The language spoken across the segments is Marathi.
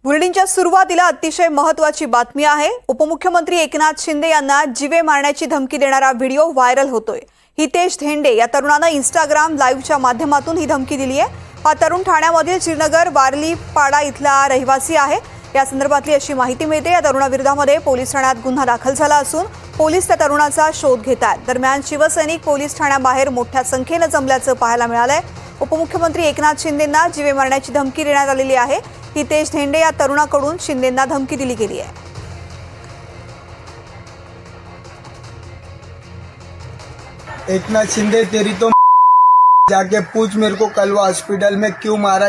बुलेटिनच्या सुरुवातीला अतिशय महत्त्वाची बातमी आहे। उपमुख्यमंत्री एकनाथ शिंदे यांना जीवे मारण्याची धमकी देणारा व्हिडिओ व्हायरल होतोय। हितेश धेंडे या तरुणाने इंस्टाग्राम लाईव्हच्या माध्यमातून ही धमकी दिली आहे। हा तरुण ठाण्यामधील श्रीनगर वारली पाडा इथला रहिवासी आहे। या संदर्भातली अशी माहिती मिळते। या तरुणाविरोधात पोलीस ठाण्यात गुन्हा दाखल झाला असून पोलीस त्या तरुणाचा शोध घेत आहेत। दरम्यान शिवसैनिक पोलीस ठाण्याबाहेर मोठ्या संख्येने जमल्याचं पाहायला मिळालंय। उपमुख्यमंत्री एकनाथ शिंदेंना जीवे मारण्याची धमकी देण्यात आलेली आहे। हितेश धेंडे या तरुणाकडून शिंदेंना धमकी दिली गेली आहे। एकनाथ शिंदे तेरी तो जाके पूछ मेरे को कलवा हॉस्पिटल में क्यों मारा,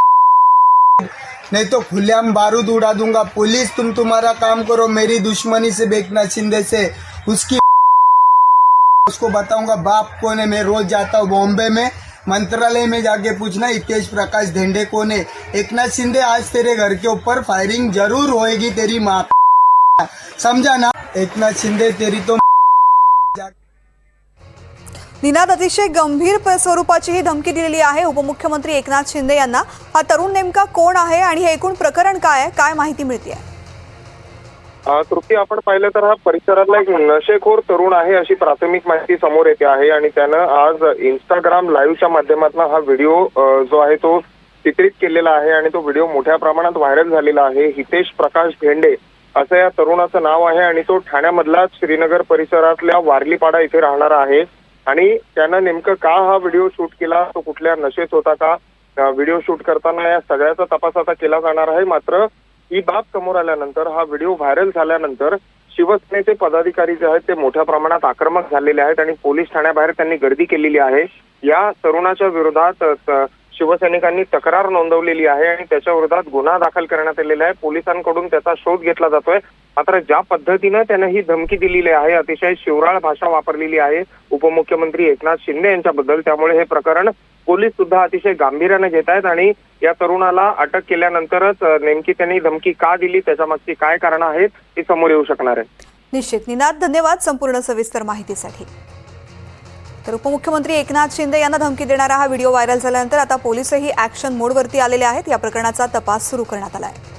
नहीं तो खुलेआम बारूद उड़ा दूंगा। पुलिस तुम्हारा काम करो, मेरी दुश्मनी से एकनाथ शिंदे से उसको बताऊंगा बाप कौन है। मैं रोज जाता हूँ बॉम्बे में, मंत्रालय में जाके पूछना हितेश प्रकाश धेंडे कौन है। एकनाथ शिंदे आज तेरे घर के ऊपर फायरिंग जरूर होएगी तेरी माँ, समझा ना। एकनाथ शिंदे तेरी तो निनाद अतिशय गंभीर स्वरूपाची ही धमकी दिलेली आहे उपमुख्यमंत्री एकनाथ शिंदे यांना। हा तरुण नेमका कोण आहे आणि हे एकूण प्रकरण काय आहे, काय माहिती मिळते? तृप्ती, आपण पाहिलं तर हा परिसरातला एक नशेखोर तरुण आहे अशी प्राथमिक माहिती समोर येते आहे आणि त्यानं आज इंस्टाग्राम लाईव्हच्या माध्यमातून हा व्हिडिओ जो आहे तो चित्रित केलेला आहे आणि तो व्हिडिओ मोठ्या प्रमाणात व्हायरल झालेला आहे। हितेश प्रकाश धेंडे असं या तरुणाचं नाव आहे आणि तो ठाण्यामधला श्रीनगर परिसरातल्या वारलीपाडा इथे राहणारा आहे आणि त्यानं नेमकं का हा व्हिडिओ शूट केला, तो कुठल्या नशेत होता का, व्हिडिओ शूट करताना या सगळ्याचा तपास आता केला जाणार आहे। मात्र ही बाब समोर आल्यानंतर, हा व्हिडिओ व्हायरल झाल्यानंतर शिवसेनेचे पदाधिकारी जे आहेत ते मोठ्या प्रमाणात आक्रमक झालेले आहेत आणि पोलीस ठाण्याबाहेर त्यांनी गर्दी केलेली आहे। या तरुणाच्या विरोधात शिवसैनिकांनी तक्रार नोंदवलेली आहे आणि त्याच्या विरोधात गुन्हा दाखल करण्यात आलेला आहे। पोलिसांकडून त्याचा शोध घेतला जातोय। मात्र ज्या पद्धतीनं त्यानं ही धमकी दिलेली आहे, अतिशय शिवराळ भाषा वापरलेली आहे उपमुख्यमंत्री एकनाथ शिंदे यांच्याबद्दल, त्यामुळे हे प्रकरण पोलीस सुद्धा अतिशय गांभीर्याने घेत आहेत आणि या तरुणाला अटक केल्यानंतरच नेमकी त्यांनी धमकी का दिली, त्याच्या मागची काय कारण आहेत ती समोर येऊ शकणार आहे। निश्चित निनाद, धन्यवाद संपूर्ण सविस्तर माहितीसाठी। तर उपमुख्यमंत्री एकनाथ शिंदे यांना धमकी देणारा हा व्हिडिओ व्हायरल झाल्यानंतर आता पोलीसही ऍक्शन मोडवरती आलेले आहेत। या प्रकरणाचा तपास सुरू करण्यात आला आहे।